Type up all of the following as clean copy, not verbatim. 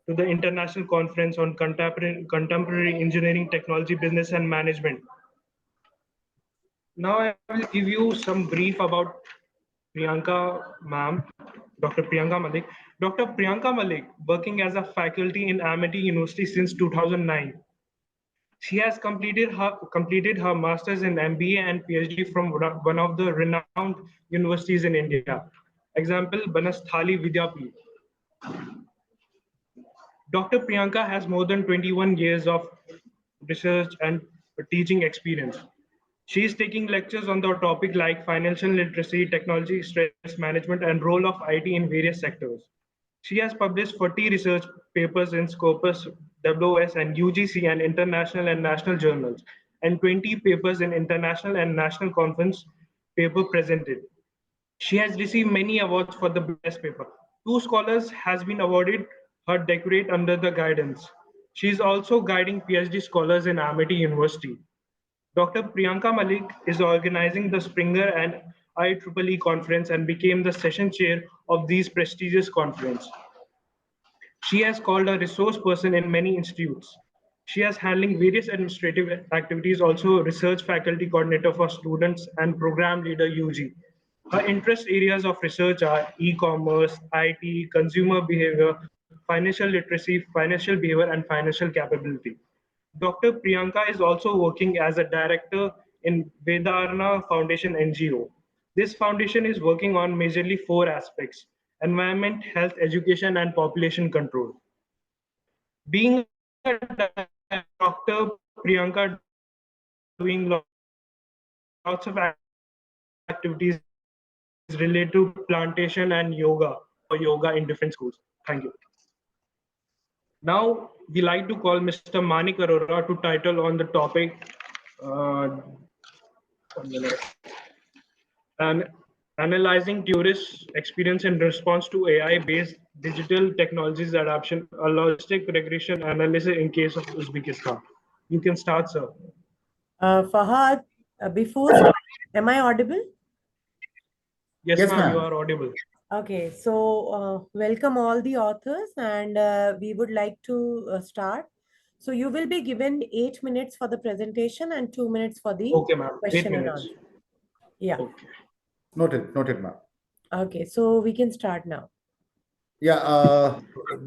to the International Conference on Contemporary Engineering, Technology, Business and Management. Now I will give you some brief about Priyanka ma'am, Dr. Priyanka Malik. Dr. Priyanka Malik, working as a faculty in Amity University since 2009. She has completed her master's in MBA and PhD from one of the renowned universities in India. Example, Banasthali Vidyapeeth. Dr. Priyanka has more than 21 years of research and teaching experience. She is taking lectures on the topic like financial literacy, technology, stress management, and role of IT in various sectors. She has published 40 research papers in Scopus, WOS, and UGC and international and national journals, and 20 papers in international and national conference paper presented. She has received many awards for the best paper. 2 scholars has been awarded her doctorate under the guidance. She is also guiding PhD scholars in Amity University. Dr. Priyanka Malik is organizing the Springer and IEEE conference and became the session chair of these prestigious conferences. She has called a resource person in many institutes. She is handling various administrative activities, also research faculty coordinator for students and program leader UG. Her interest areas of research are e-commerce, IT, consumer behavior, financial literacy, financial behavior, and financial capability. Dr. Priyanka is also working as a director in Vedarna Foundation NGO. This foundation is working on majorly 4 aspects: environment, health, education, and population control. Being a doctor, Priyanka doing lots of activities related to plantation and yoga for yoga in different schools. Thank you. Now, we like to call Mr. Manik Arora to title on the topic and analyzing tourist experience in response to AI-based digital technologies adoption, a logistic regression analysis in case of Uzbekistan. You can start, sir. Fahad, before, am I audible? Yes, ma'am, you are audible. Okay, so welcome all the authors, and we would like to start. So you will be given 8 minutes for the presentation and 2 minutes for the question and answer. Yeah. Okay. Noted, ma'am. Okay, so we can start now. Yeah,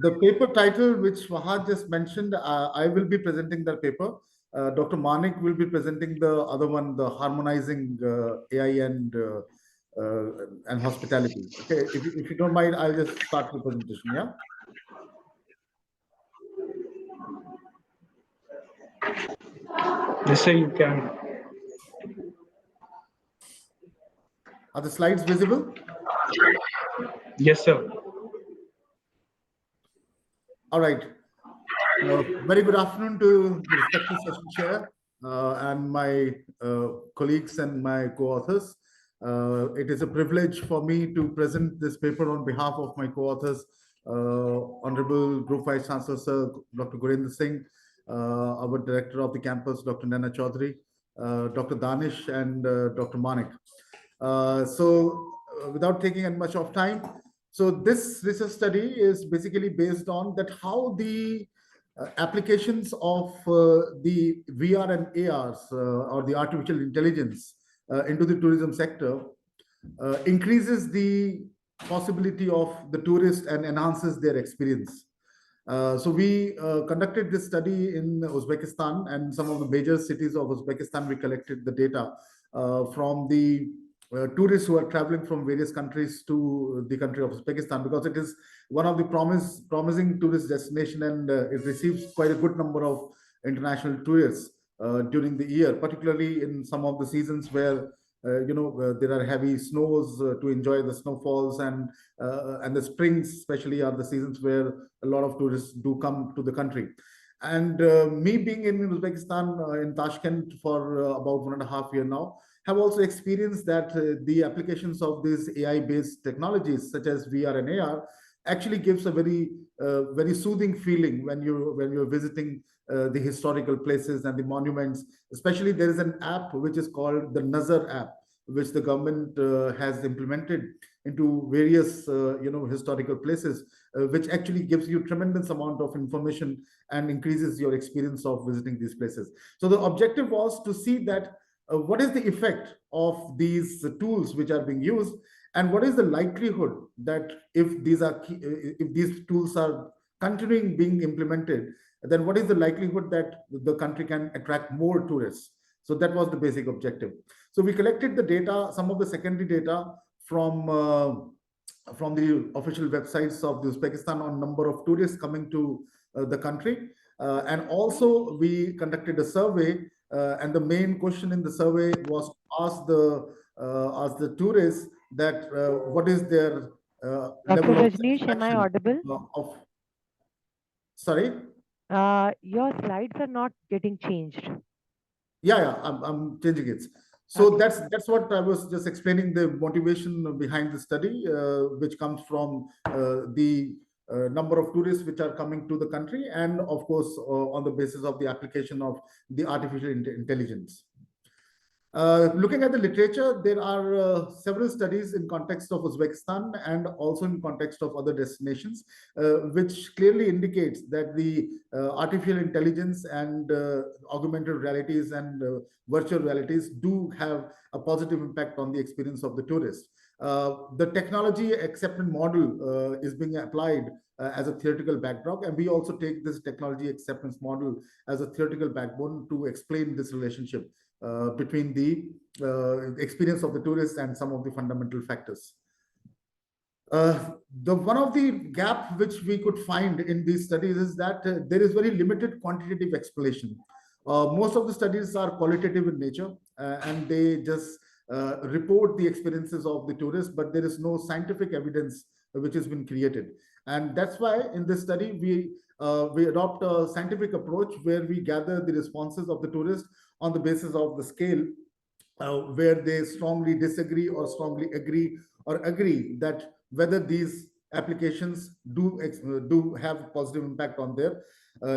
the paper title which Fahad just mentioned, I will be presenting that paper. Dr. Manik will be presenting the other one, the harmonizing AI and hospitality. Okay, if you don't mind, I'll just start the presentation. Yeah. Yes, sir, you can. Are the slides visible? Yes, sir. All right. Very good afternoon to the respected session chair and my colleagues and my co-authors. It is a privilege for me to present this paper on behalf of my co-authors, Honorable Group Vice Chancellor Sir Dr. Gurinder Singh, our Director of the campus, Dr. Naina Chaudhary, Dr. Danish, and Dr. Manik. Without taking much of time, so this research study is basically based on that how the applications of the VR and ARs or the artificial intelligence into the tourism sector increases the possibility of the tourist and enhances their experience. So we conducted this study in Uzbekistan and some of the major cities of Uzbekistan. We collected the data from the tourists who are traveling from various countries to the country of Uzbekistan, because it is one of the promising tourist destination, and it receives quite a good number of international tourists during the year, particularly in some of the seasons where there are heavy snows to enjoy the snowfalls, and the springs especially are the seasons where a lot of tourists do come to the country. And me being in Uzbekistan, in Tashkent for about 1.5 years now, have also experienced that the applications of these AI-based technologies such as VR and AR actually gives a very soothing feeling when you're visiting the historical places and the monuments. Especially there is an app which is called the Nazar app, which the government has implemented into various historical places, which actually gives you tremendous amount of information and increases your experience of visiting these places. So the objective was to see that what is the effect of these tools which are being used, and what is the likelihood that if these tools are continuing being implemented, then what is the likelihood that the country can attract more tourists. So that was the basic objective. So we collected the data, some of the secondary data from the official websites of Uzbekistan on number of tourists coming to the country, and also we conducted a survey, and the main question in the survey was to ask the tourists that what is their Dr. level of Rajneesh, am I satisfaction audible? of sorry. Your slides are not getting changed. Yeah, I'm changing it. So Okay. that's what I was just explaining, the motivation behind the study, which comes from the number of tourists which are coming to the country, and of course on the basis of the application of the artificial intelligence. Looking at the literature, there are several studies in context of Uzbekistan and also in context of other destinations, which clearly indicates that the artificial intelligence and augmented realities and virtual realities do have a positive impact on the experience of the tourist. The technology acceptance model is being applied as a theoretical backdrop, and we also take this technology acceptance model as a theoretical backbone to explain this relationship between the experience of the tourists and some of the fundamental factors. One of the gap which we could find in these studies is that there is very limited quantitative explanation. Most of the studies are qualitative in nature, and they just report the experiences of the tourists, but there is no scientific evidence which has been created. And that's why in this study we adopt a scientific approach where we gather the responses of the tourists on the basis of the scale, where they strongly disagree or strongly agree, or agree that whether these applications do have positive impact on their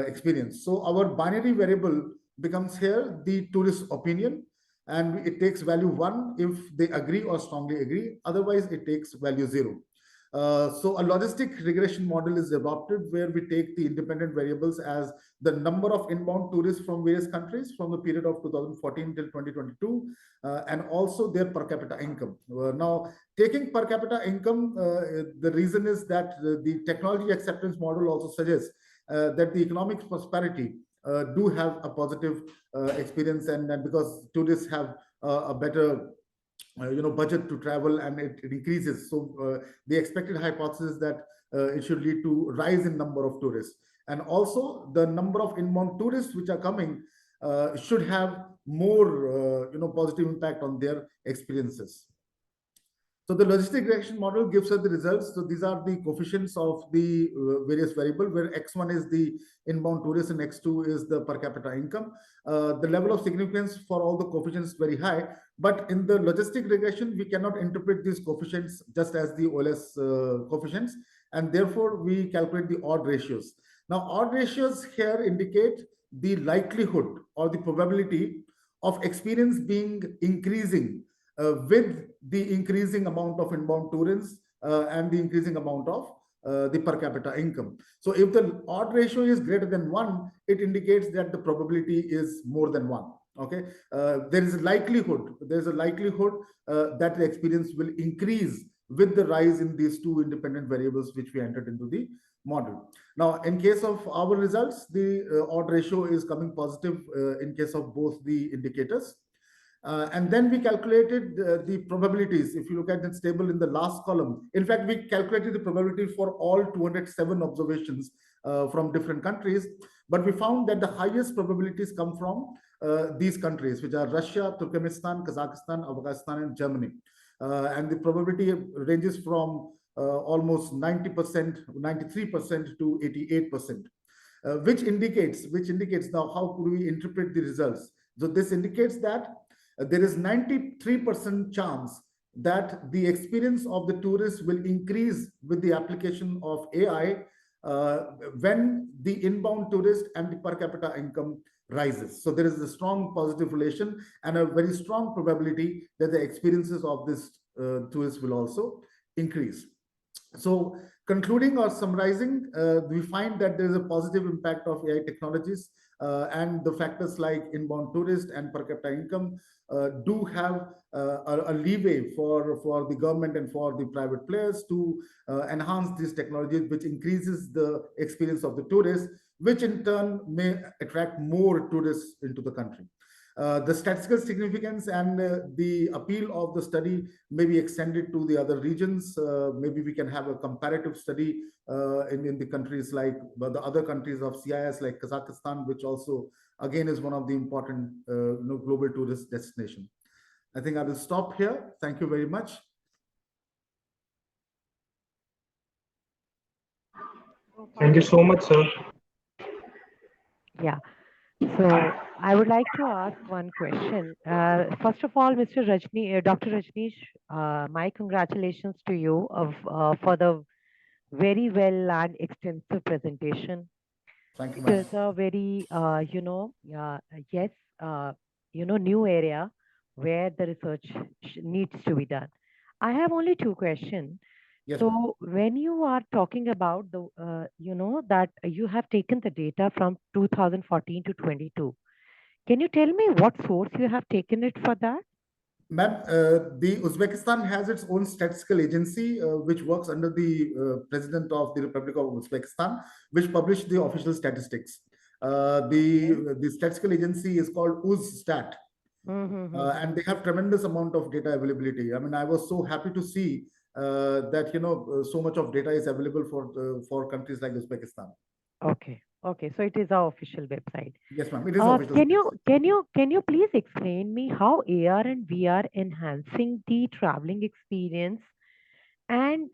experience. So our binary variable becomes here the tourist opinion, and it takes value 1 if they agree or strongly agree, otherwise it takes value 0. So a logistic regression model is adopted where we take the independent variables as the number of inbound tourists from various countries from the period of 2014 till 2022, and also their per capita income. Now, taking per capita income, the reason is that the technology acceptance model also suggests that the economic prosperity do have a positive experience, and because tourists have a better budget to travel, and it increases. So the expected hypothesis that it should lead to rise in number of tourists, and also the number of inbound tourists which are coming should have more positive impact on their experiences. So the logistic regression model gives us the results. So these are the coefficients of the various variable, where x1 is the inbound tourist and x2 is the per capita income. The level of significance for all the coefficients is very high, but in the logistic regression, we cannot interpret these coefficients just as the OLS coefficients, and therefore we calculate the odd ratios. Now, odd ratios here indicate the likelihood or the probability of experience being increasing with the increasing amount of inbound tourists and the increasing amount of the per capita income. So if the odd ratio is greater than 1, it indicates that the probability is more than 1. Okay, there's a likelihood that the experience will increase with the rise in these two independent variables which we entered into the model. Now, in case of our results, the odd ratio is coming positive in case of both the indicators. And then we calculated the probabilities. If you look at this table in the last column, in fact, we calculated the probability for all 207 observations from different countries, but we found that the highest probabilities come from these countries, which are Russia, Turkmenistan, Kazakhstan, Afghanistan, and Germany. And the probability ranges from almost 90%, 93% to 88%, which indicates now how could we interpret the results. So this indicates that there is 93% chance that the experience of the tourists will increase with the application of AI when the inbound tourist and the per capita income rises. So there is a strong positive relation and a very strong probability that the experiences of this tourists will also increase. So concluding or summarizing, we find that there is a positive impact of AI technologies, and the factors like inbound tourist and per capita income do have a leeway for the government and for the private players to enhance these technologies, which increases the experience of the tourists, which in turn may attract more tourists into the country. The statistical significance and the appeal of the study may be extended to the other regions. Maybe we can have a comparative study in the countries like the other countries of CIS, like Kazakhstan, which also again is one of the important global tourist destination. I think I will stop here. Thank you very much. Thank you so much, sir. Yeah. So I would like to ask one question. First of all, Mr. Dr. Rajneesh, my congratulations to you for the very well and extensive presentation. Thank you, It ma'am. is a very, yes, new area where the research needs to be done. I have only two questions. Yes, So when you are talking about that you have taken the data from 2014 to 22, can you tell me what source you have taken it for that? ma'am, the Uzbekistan has its own statistical agency, which works under the President of the Republic of Uzbekistan, which published the official statistics. The statistical agency is called UzStat, and they have tremendous amount of data availability. I mean, I was so happy to see that so much of data is available for countries like Uzbekistan. Okay. Okay. So it is our official website. Yes, ma'am. It is official. Can you please explain me how AR and VR enhancing the traveling experience? And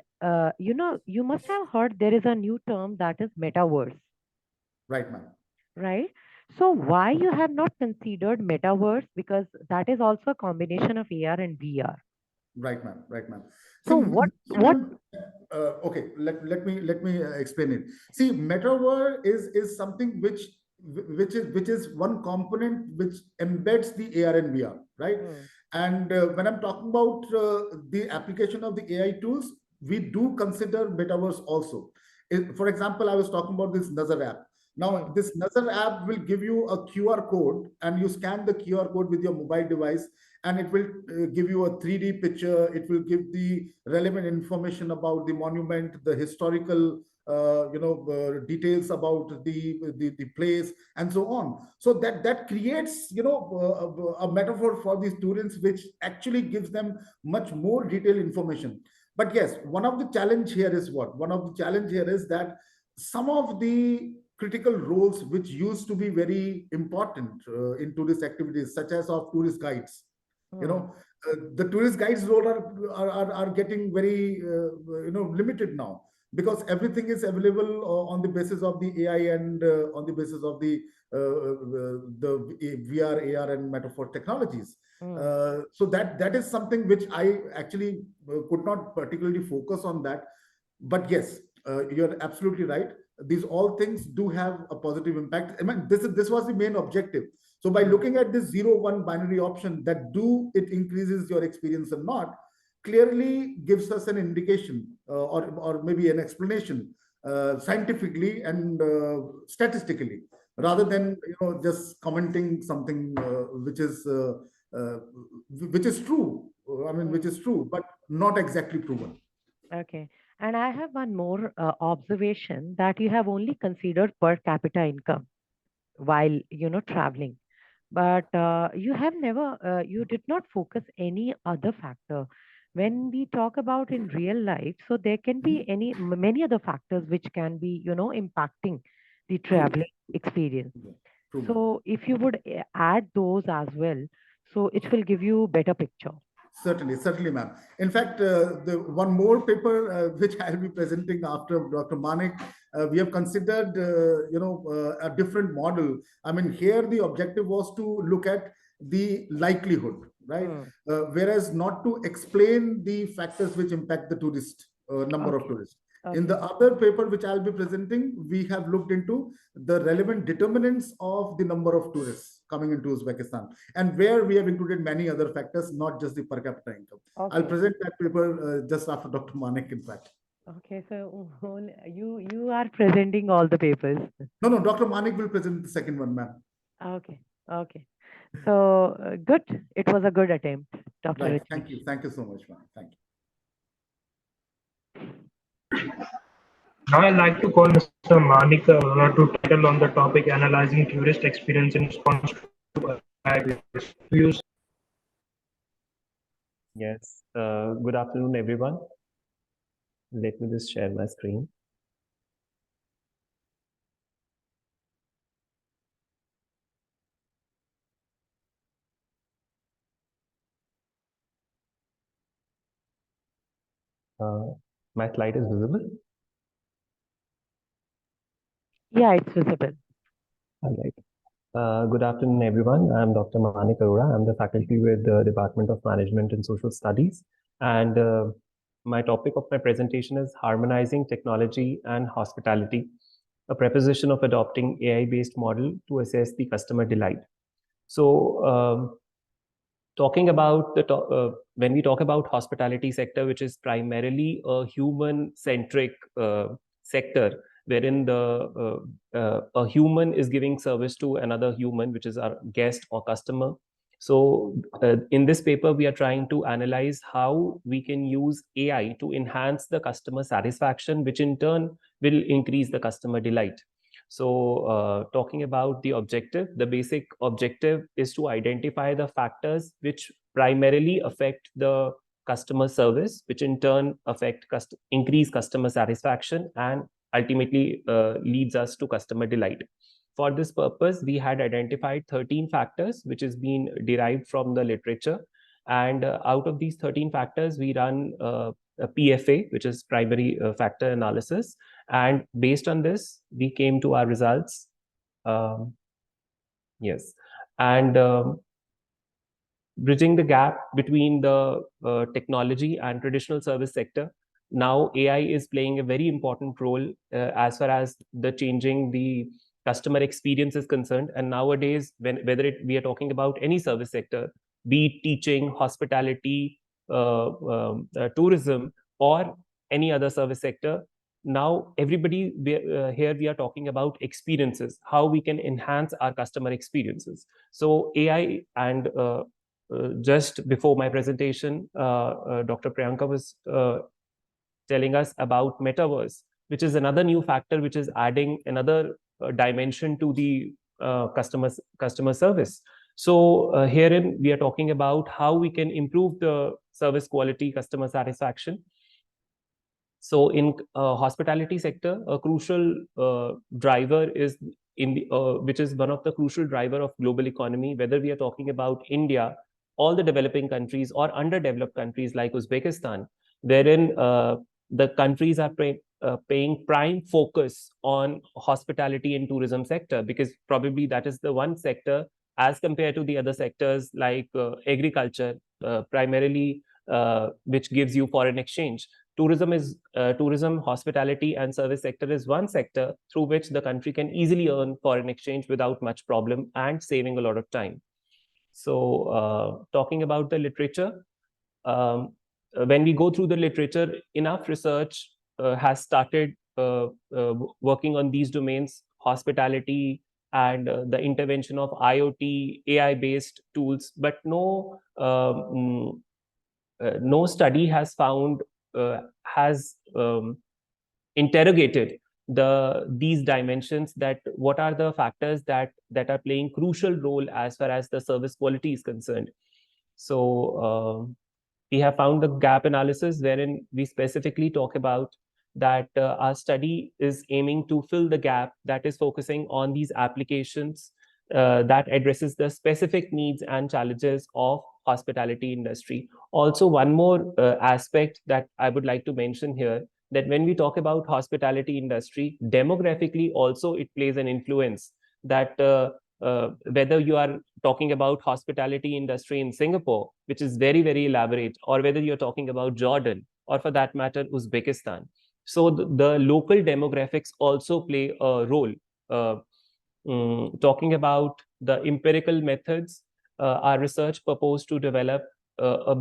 you must have heard there is a new term that is metaverse, Right, ma'am. right? So why you have not considered metaverse? Because that is also a combination of AR and VR. Right, ma'am. Right, ma'am. So what? Okay, let me explain it. See, metaverse is something which is one component which embeds the AR and VR, right? And when I'm talking about the application of the AI tools, we do consider metaverse also. For example, I was talking about this Nazar app. Now, this Nazar app will give you a QR code, and you scan the QR code with your mobile device, and it will give you a 3D picture. It will give the relevant information about the monument, the historical details about the place, and so on. So that creates a metaphor for the students, which actually gives them much more detailed information. But yes, one of the challenge here is that some of the critical roles which used to be very important in tourist activities, such as of tourist guides, the tourist guides role are getting very limited now, because everything is available on the basis of the AI and on the basis of the VR, AR, and metaphor technologies. So that is something which I actually could not particularly focus on that. But yes, you're absolutely right. These all things do have a positive impact. I mean, this was the main objective. So by looking at this 0-1 binary option, that do it increases your experience or not, clearly gives us an indication or maybe an explanation scientifically and statistically, rather than just commenting something which is true. I mean, which is true, but not exactly proven. Okay. And I have one more observation, that you have only considered per capita income while traveling, but you did not focus any other factor. When we talk about in real life, so there can be many other factors which can be impacting the traveling experience. True. So if you would add those as well, so it will give you better picture. Certainly, ma'am. In fact, the one more paper which I'll be presenting after Dr. Manik, we have considered, a different model. I mean, here the objective was to look at the likelihood, right? Whereas not to explain the factors which impact the tourist number of tourists. In the other paper which I'll be presenting, we have looked into the relevant determinants of the number of tourists coming into Uzbekistan, and where we have included many other factors, not just the per capita income. I'll present that paper just after Dr. Manik, in fact. Okay, so you are presenting all the papers. No, Dr. Manik will present the second one, ma'am. Okay, okay. So good. It was a good attempt, Dr. Right. Rajneesh. Thank you so much, ma'am. Thank you. Now I'd like to call Mr. Manik to tackle on the topic analyzing tourist experience in response to AI. Yes, good afternoon, everyone. Let me just share my screen. My slide is visible? Yeah, it's visible. All right. Good afternoon, everyone. I'm Dr. Manik Arora. I'm the faculty with the Department of Management and Social Studies. And my topic of my presentation is harmonizing technology and hospitality, a preposition of adopting AI-based model to assess the customer delight. So talking about when we talk about hospitality sector, which is primarily a human-centric sector, wherein a human is giving service to another human, which is our guest or customer. So in this paper, we are trying to analyze how we can use AI to enhance the customer satisfaction, which in turn will increase the customer delight. So talking about the objective, the basic objective is to identify the factors which primarily affect the customer service, which in turn affect increase customer satisfaction and ultimately leads us to customer delight. For this purpose, we had identified 13 factors, which has been derived from the literature. And out of these 13 factors, we run a PFA, which is primary factor analysis. And based on this, we came to our results. Yes. And bridging the gap between the technology and traditional service sector. Now AI is playing a very important role as far as the changing the customer experience is concerned. And nowadays, whether we are talking about any service sector, be it teaching, hospitality, tourism, or any other service sector, now everybody here we are talking about experiences, how we can enhance our customer experiences. So AI and just before my presentation, Dr. Priyanka was telling us about metaverse, which is another new factor which is adding another dimension to the customer service. So herein we are talking about how we can improve the service quality, customer satisfaction. So in hospitality sector, a crucial driver is in the which is one of the crucial driver of global economy, whether we are talking about India, all the developing countries, or underdeveloped countries like Uzbekistan, wherein the countries are paying prime focus on hospitality and tourism sector, because probably that is the one sector as compared to the other sectors like agriculture, primarily which gives you foreign exchange. Tourism, hospitality, and service sector is one sector through which the country can easily earn foreign exchange without much problem and saving a lot of time. So talking about the literature, when we go through the literature, enough research has started working on these domains, hospitality and the intervention of IoT, AI-based tools, but no study has found has interrogated these dimensions, that what are the factors that are playing crucial role as far as the service quality is concerned. So we have found the gap analysis, wherein we specifically talk about that our study is aiming to fill the gap that is focusing on these applications that addresses the specific needs and challenges of hospitality industry. Also, one more aspect that I would like to mention here, that when we talk about hospitality industry, demographically also it plays an influence, that whether you are talking about hospitality industry in Singapore, which is very, very elaborate, or whether you're talking about Jordan, or for that matter, Uzbekistan. So the local demographics also play a role. Talking about the empirical methods, our research proposed to develop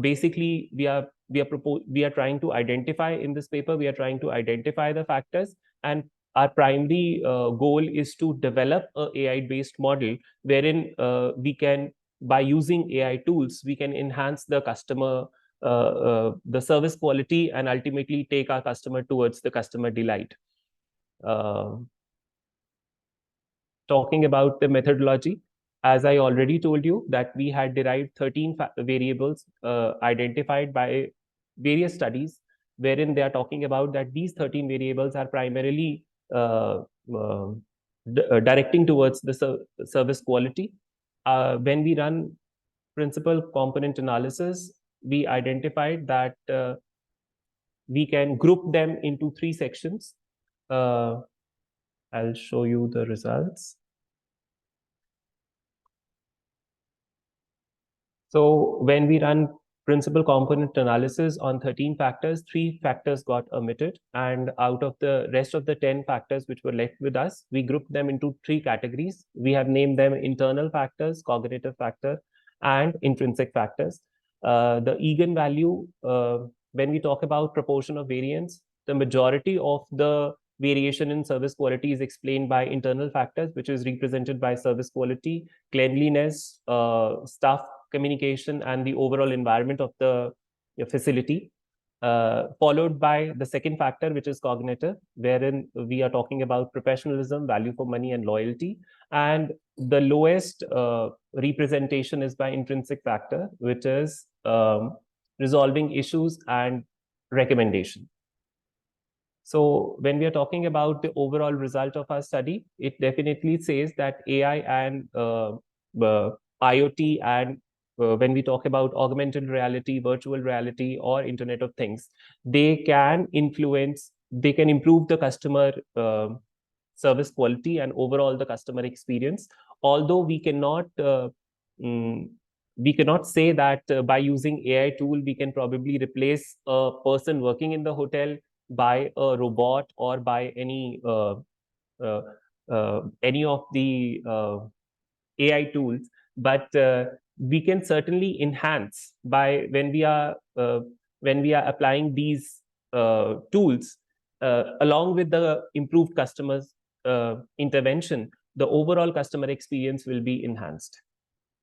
basically we are trying to identify in this paper, we are trying to identify the factors, and our primary goal is to develop a AI based model wherein we can, by using AI tools, we can enhance the customer the service quality and ultimately take our customer towards the customer delight. Talking about the methodology, as I already told you that we had derived 13 variables identified by various studies, wherein they are talking about that these 13 variables are primarily directing towards the service quality. When we run principal component analysis, we identified that we can group them into 3 sections. I'll show you the results. So when we run principal component analysis on 13 factors, 3 factors got omitted. And out of the rest of the 10 factors which were left with us, we grouped them into 3 categories. We have named them internal factors, cognitive factor, and intrinsic factors. The eigenvalue, when we talk about proportion of variance, the majority of the variation in service quality is explained by internal factors, which is represented by service quality, cleanliness, staff communication, and the overall environment of the facility, followed by the second factor, which is cognitive, wherein we are talking about professionalism, value for money, and loyalty. And the lowest representation is by intrinsic factor, which is resolving issues and recommendation. So when we are talking about the overall result of our study, it definitely says that AI and IoT, and when we talk about augmented reality, virtual reality, or Internet of Things, they can influence, they can improve the customer service quality and overall the customer experience. Although we cannot say that by using AI tool, we can probably replace a person working in the hotel by a robot or by any of the AI tools, but we can certainly enhance by when we are applying these tools along with the improved customers intervention, the overall customer experience will be enhanced.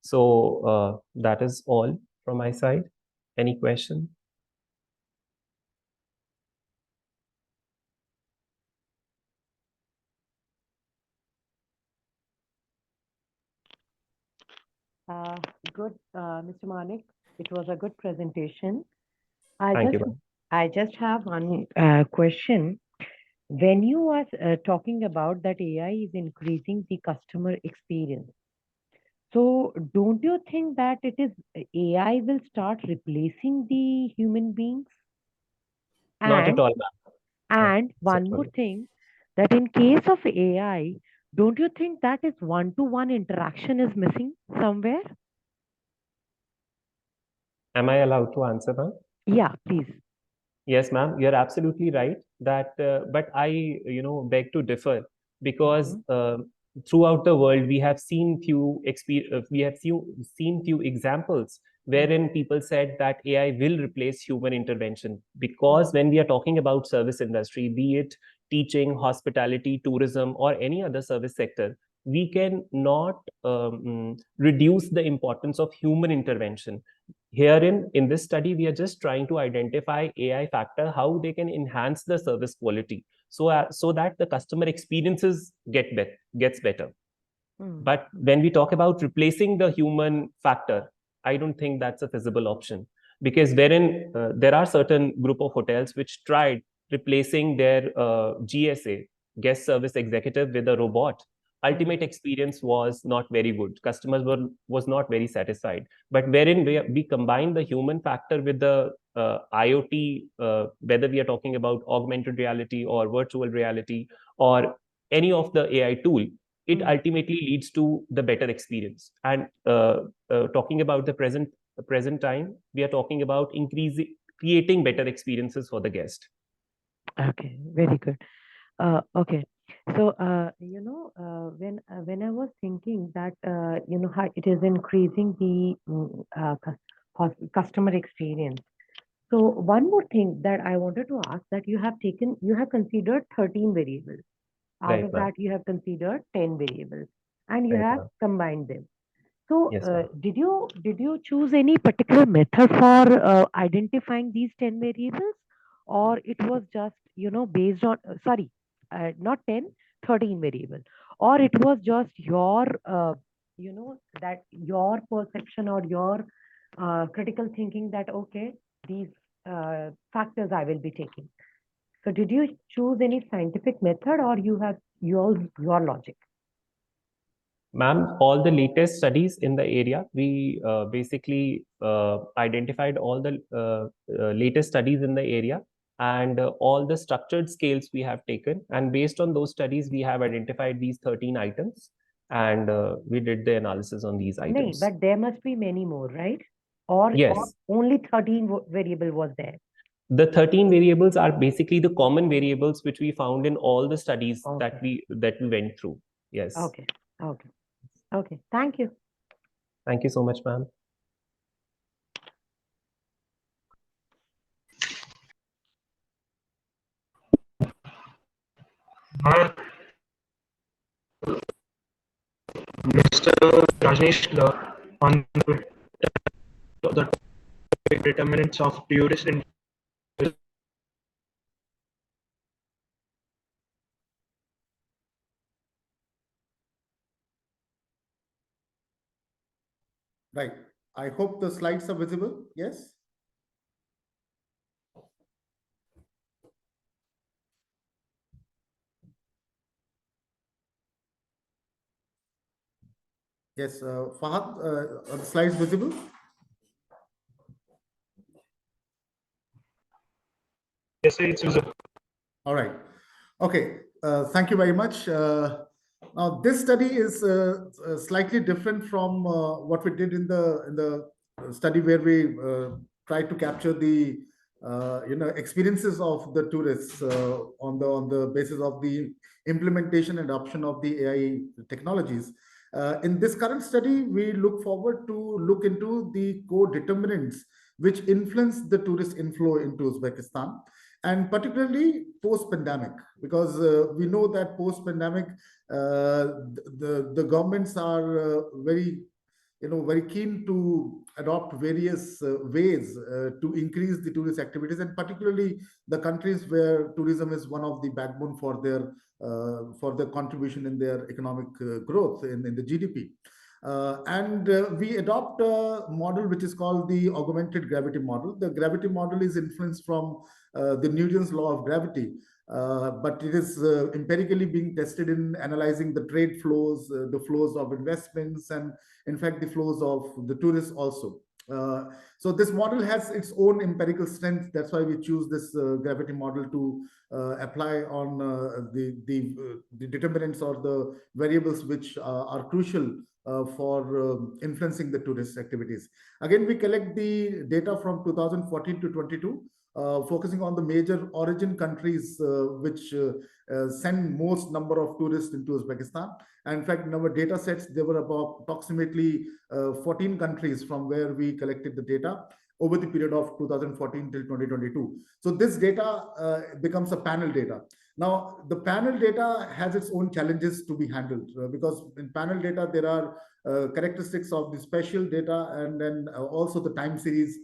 So that is all from my side. Any question? Good, Mr. Manik. It was a good presentation. Thank you. I just have one question. When you are talking about that AI is increasing the customer experience, so don't you think that it is AI will start replacing the human beings? Not at all. And one more thing, that in case of AI, don't you think that is one-to-one interaction is missing somewhere? Am I allowed to answer, ma'am? Yeah, please. Yes, ma'am, you're absolutely right. That, but I, beg to differ, because throughout the world we have seen few examples wherein people said that AI will replace human intervention. Because when we are talking about service industry, be it teaching, hospitality, tourism, or any other service sector, we can not reduce the importance of human intervention. Herein, in this study, we are just trying to identify AI factor, how they can enhance the service quality, so that the customer experiences gets better. But when we talk about replacing the human factor, I don't think that's a feasible option, because wherein there are certain group of hotels which tried replacing their GSA, guest service executive, with a robot. Ultimate experience was not very good. Customers was not very satisfied. But wherein we combine the human factor with the IoT, whether we are talking about augmented reality or virtual reality or any of the AI tool, it ultimately leads to the better experience. And talking about the present time, we are talking about creating better experiences for the guest. Okay, very good. Okay, so when I was thinking that how it is increasing the customer experience. So one more thing that I wanted to ask, that you have considered 13 variables. Out Right, of ma'am. that, you have considered 10 variables, and you Right, have ma'am. combined them. So Yes, ma'am. did you choose any particular method for identifying these 10 variables, or it was just based on sorry, not 10, 13 variables, or it was just your that your perception or your critical thinking that okay, these factors I will be taking. So did you choose any scientific method, or you have your logic? Ma'am, all the latest studies in the area, we basically identified all the latest studies in the area, and all the structured scales we have taken. And based on those studies, we have identified these 13 items, and we did the analysis on these No, items. but there must be many more, right? Or Yes. only 13 variable was there? The 13 variables are basically the common variables which we found in all the studies that Okay. we went through. Yes. Okay. Okay. Okay. Thank you. Thank you so much, ma'am. Mr. Rajneesh on the determinants of tourist in Right. I hope the slides are visible. Yes. Yes, Fahad, are the slides visible? Yes, sir, it's visible. All right. Okay. Thank you very much. Now, this study is slightly different from what we did in the study where we tried to capture the experiences of the tourists on the basis of the implementation and adoption of the AI technologies. In this current study, we look forward to look into the core determinants which influence the tourist inflow into Uzbekistan, and particularly post-pandemic, because we know that post-pandemic, the governments are very keen to adopt various ways to increase the tourist activities, and particularly the countries where tourism is one of the backbone for their contribution in their economic growth in the GDP. And we adopt a model which is called the augmented gravity model. The gravity model is influenced from the Newton's law of gravity, but it is empirically being tested in analyzing the trade flows, the flows of investments, and in fact the flows of the tourists also. So this model has its own empirical strength. That's why we choose this gravity model to apply on the determinants or the variables which are crucial for influencing the tourist activities. Again, we collect the data from 2014 to 22, focusing on the major origin countries which send most number of tourists into Uzbekistan. And in fact, in our data sets, there were about approximately 14 countries from where we collected the data over the period of 2014 till 2022. So this data becomes a panel data. Now, the panel data has its own challenges to be handled because in panel data, there are characteristics of the spatial data, and then also the time series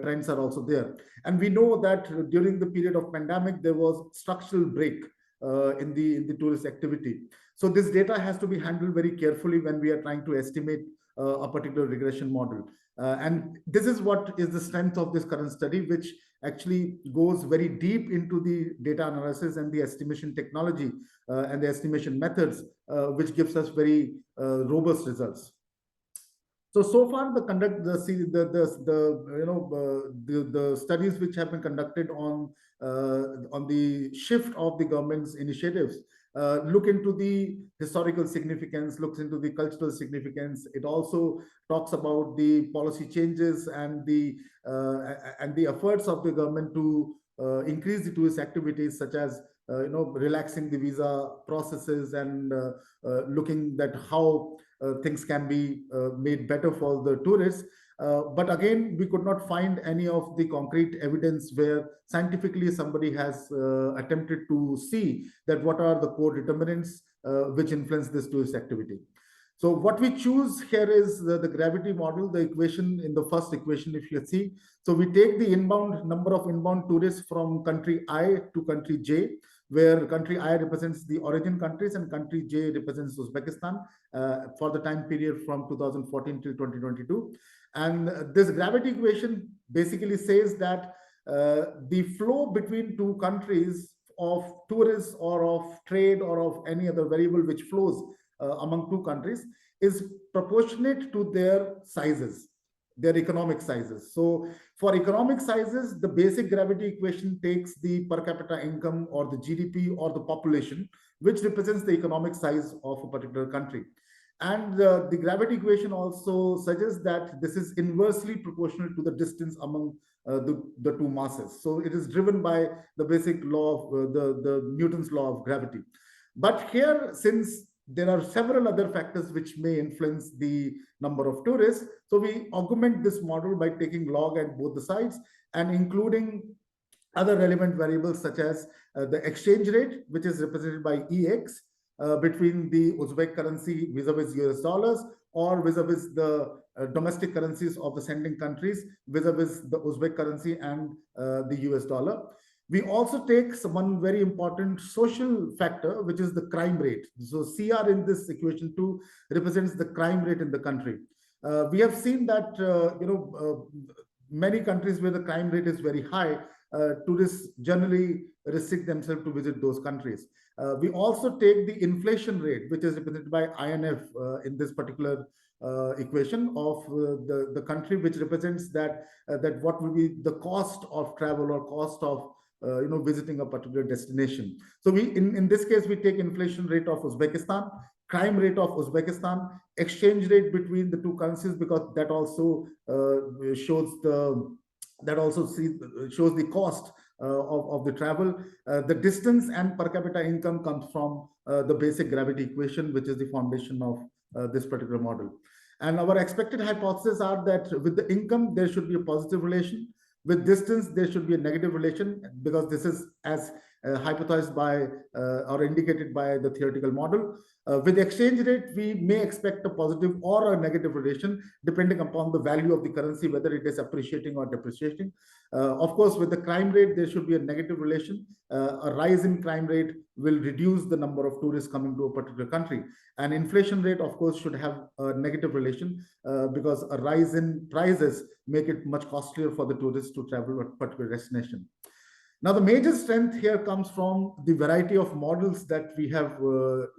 trends are also there. And we know that during the period of pandemic, there was structural break in the tourist activity. So this data has to be handled very carefully when we are trying to estimate a particular regression model. And this is what is the strength of this current study, which actually goes very deep into the data analysis and the estimation technology and the estimation methods, which gives us very robust results. So far, the studies which have been conducted on the shift of the government's initiatives look into the historical significance, looks into the cultural significance. It also talks about the policy changes and the efforts of the government to increase the tourist activities, such as relaxing the visa processes and looking at how things can be made better for the tourists. But again, we could not find any of the concrete evidence where scientifically somebody has attempted to see that what are the core determinants which influence this tourist activity. So what we choose here is the gravity model, the equation in the first equation, if you see. So we take the number of inbound tourists from country I to country J, where country I represents the origin countries and country J represents Uzbekistan for the time period from 2014 till 2022. And this gravity equation basically says that the flow between two countries of tourists or of trade or of any other variable which flows among two countries is proportionate to their sizes, their economic sizes. So for economic sizes, the basic gravity equation takes the per capita income or the GDP or the population, which represents the economic size of a particular country. And the gravity equation also suggests that this is inversely proportional to the distance among the two masses. So it is driven by the basic law of the Newton's law of gravity. But here, since there are several other factors which may influence the number of tourists, so we augment this model by taking log at both the sides and including other relevant variables such as the exchange rate, which is represented by EX, between the Uzbek currency vis-a-vis US dollars or vis-a-vis the domestic currencies of the sending countries vis-a-vis the Uzbek currency and the US dollar. We also take one very important social factor, which is the crime rate. So CR in this equation 2 represents the crime rate in the country. We have seen that many countries where the crime rate is very high, tourists generally restrict themselves to visit those countries. We also take the inflation rate, which is represented by INF in this particular equation of the country, which represents that what will be the cost of travel or cost of visiting a particular destination. So we in this case we take inflation rate of Uzbekistan, crime rate of Uzbekistan, exchange rate between the two currencies, because that also shows the cost of the travel. The distance and per capita income comes from the basic gravity equation, which is the foundation of this particular model. And our expected hypotheses are that with the income, there should be a positive relation. With distance, there should be a negative relation, because this is as hypothesized by or indicated by the theoretical model. With exchange rate, we may expect a positive or a negative relation depending upon the value of the currency, whether it is appreciating or depreciating. Of course, with the crime rate, there should be a negative relation. A rise in crime rate will reduce the number of tourists coming to a particular country. And inflation rate, of course, should have a negative relation because a rise in prices make it much costlier for the tourists to travel to a particular destination. Now, the major strength here comes from the variety of models that we have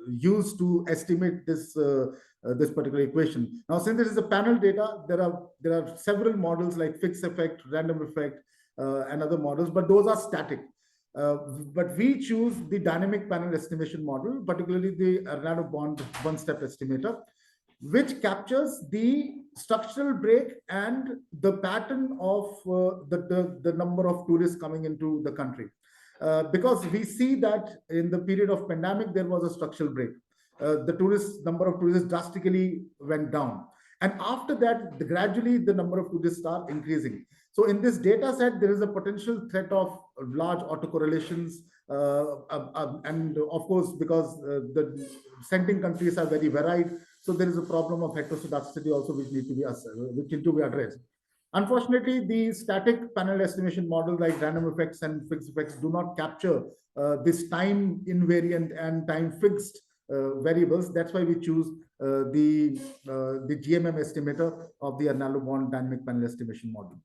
used to estimate this particular equation. Now, since this is a panel data, there are several models like fixed effect, random effect, and other models, but those are static. But we choose the dynamic panel estimation model, particularly the Arnado-Bond one-step estimator, which captures the structural break and the pattern of the number of tourists coming into the country. Because we see that in the period of pandemic, there was a structural break. The number of tourists drastically went down. And after that, gradually the number of tourists are increasing. So in this data set, there is a potential threat of large autocorrelations. And of course, because the sending countries are very varied, so there is a problem of heteroscedasticity also which need to be addressed. Unfortunately, the static panel estimation model like random effects and fixed effects do not capture this time invariant and time fixed variables. That's why we choose the GMM estimator of the Arnado-Bond dynamic panel estimation model.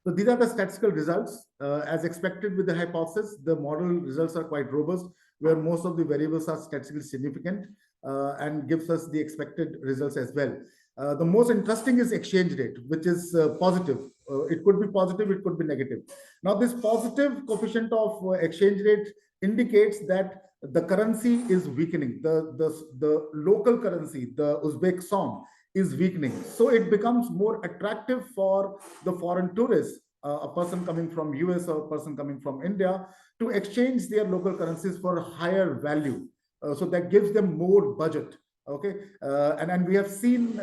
So these are the statistical results. As expected with the hypothesis, the model results are quite robust, where most of the variables are statistically significant and gives us the expected results as well. The most interesting is exchange rate, which is positive. It could be positive, it could be negative. Now, this positive coefficient of exchange rate indicates that the currency is weakening. The local currency, the Uzbek som, is weakening. So it becomes more attractive for the foreign tourists, a person coming from US or a person coming from India, to exchange their local currencies for higher value. So that gives them more budget Okay, and we have seen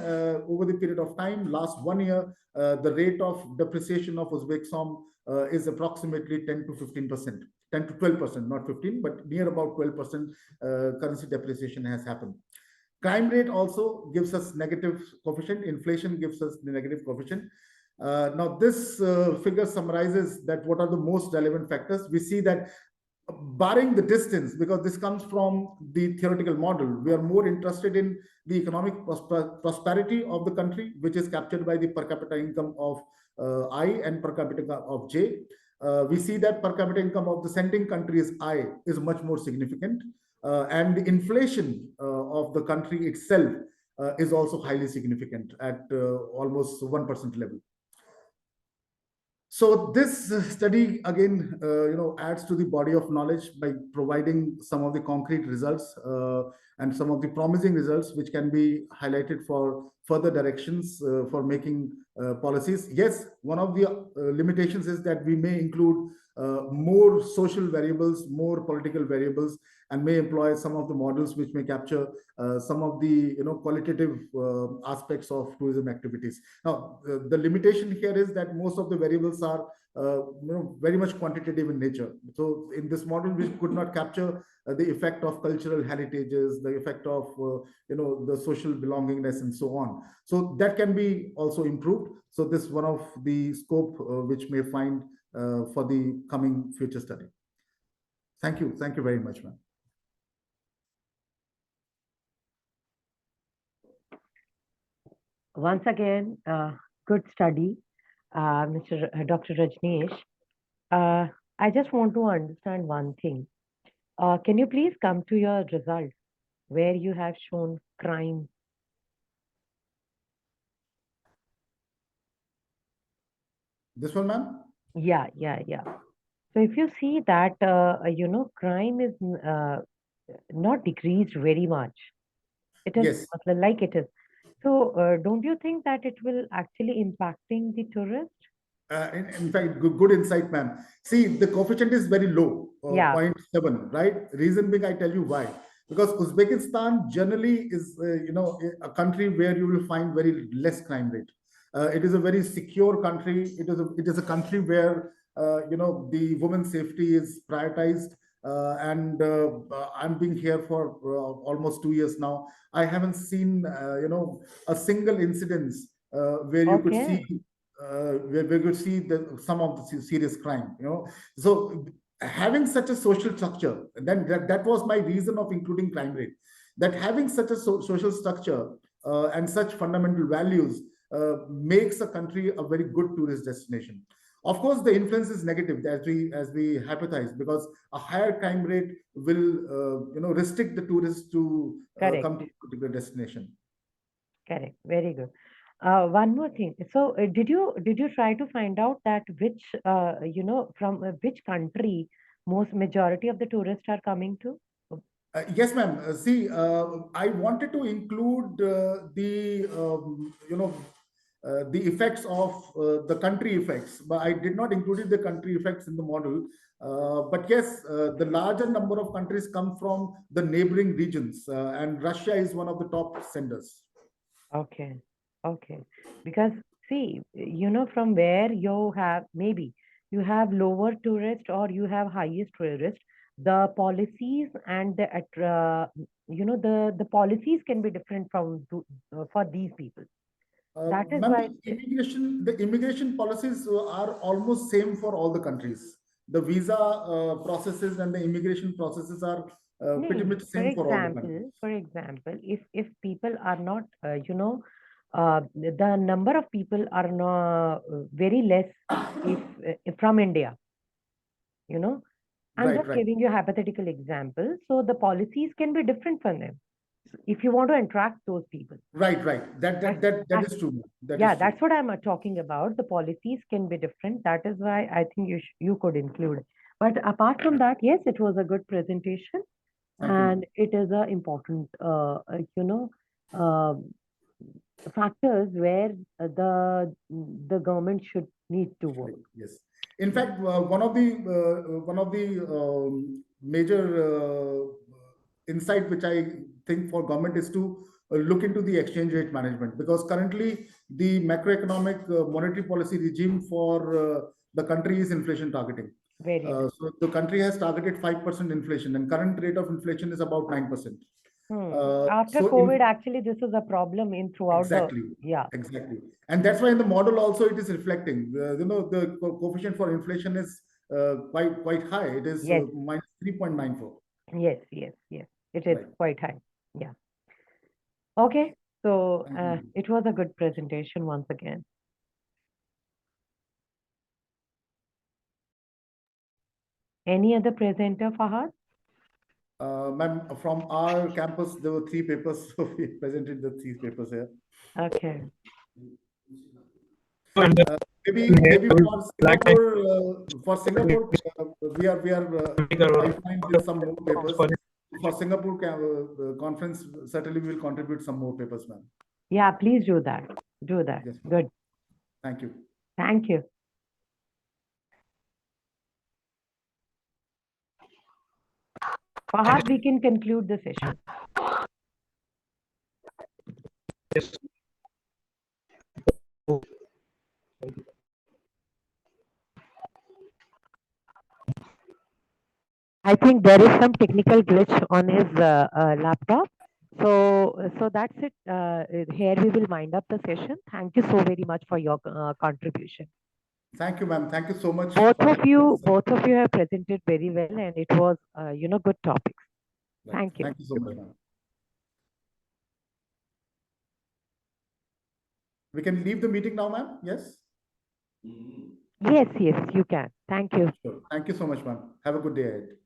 over the period of time, last 1 year, the rate of depreciation of Uzbek som is approximately 10 to 15%, 10 to 12%, not 15, but near about 12% currency depreciation has happened. Crime rate also gives us negative coefficient. Inflation gives us the negative coefficient. Now, this figure summarizes that what are the most relevant factors. We see that barring the distance, because this comes from the theoretical model, we are more interested in the economic prosperity of the country, which is captured by the per capita income of I and per capita of J. We see that per capita income of the sending country is I is much more significant. And the inflation of the country itself is also highly significant at almost 1% level. So this study again, adds to the body of knowledge by providing some of the concrete results and some of the promising results, which can be highlighted for further directions for making policies. Yes, one of the limitations is that we may include more social variables, more political variables, and may employ some of the models which may capture some of the qualitative aspects of tourism activities. Now, the limitation here is that most of the variables are very much quantitative in nature. So in this model, we could not capture the effect of cultural heritages, the effect of the social belongingness, and so on. So that can be also improved. So this is one of the scope which may find for the coming future study. Thank you very much, ma'am. Once again, good study, Dr. Rajneesh. I just want to understand one thing. Can you please come to your result where you have shown crime? This one, ma'am? Yeah. So if you see that, crime is not decreased very much. It is yes. Like it is. So don't you think that it will actually impacting the tourist? In fact, good insight, ma'am. See, the coefficient is very low, 0.7, right? Reason being, I tell you why. Because Uzbekistan generally is, a country where you will find very less crime rate. It is a very secure country. It is a country where, the women's safety is prioritized. And I'm being here for almost 2 years now. I haven't seen, a single incidence where you could see we could see some of the serious crime, So having such a social structure, then that was my reason of including crime rate, that having such a social structure and such fundamental values makes a country a very good tourist destination. Of course, the influence is negative as we hypothesize, because a higher crime rate will restrict the tourists to come to a particular destination. Correct. Very good. One more thing. So, did you try to find out that which from which country most majority of the tourists are coming to? Yes, ma'am. See, I wanted to include the effects of the country effects, but I did not include the country effects in the model. But yes, the larger number of countries come from the neighboring regions, and Russia is one of the top senders. Okay. Because see, from where you have maybe you have lower tourist or you have highest tourist, the policies and the policies can be different from for these people. That is why the immigration policies are almost same for all the countries. The visa processes and the immigration processes are pretty much same for all the countries. For example, if people are not, the number of people are not very less if from India, I'm just giving you a hypothetical example. So the policies can be different from them if you want to attract those people. Right. That is true. That's what I'm talking about. The policies can be different. That is why I think you could include. But apart from that, yes, it was a good presentation. And it is a important factors where the government should need to work. Yes, in fact, one of the major insight which I think for government is to look into the exchange rate management, because currently the macroeconomic monetary policy regime for the country is inflation targeting. So the country has targeted 5% inflation, and current rate of inflation is about 9%. After COVID, actually, this is a problem in throughout exactly, exactly. And that's why in the model also it is reflecting, the coefficient for inflation is quite high. It is minus 3.94. Yes. It is quite high. Yeah. Okay. So it was a good presentation once again. Any other presenter, Fahad? Ma'am, from our campus, there were 3 papers, so we presented the 3 papers here. Okay. Maybe for Singapore, we are pipeline with some more papers. For Singapore conference, certainly we will contribute some more papers, ma'am. Yeah, please do that. Do that. Yes, good. Thank you. Thank you. Fahad, we can conclude the session. Yes. I think there is some technical glitch on his laptop. So that's it. Here we will wind up the session. Thank you so very much for your contribution. Thank you, ma'am. Thank you so much. Both of you have presented very well, and it was, good topics. Thank you. Thank you so much, ma'am. We can leave the meeting now, ma'am? Yes? Yes, you can. Thank you. Sure. Thank you so much, ma'am. Have a good day ahead.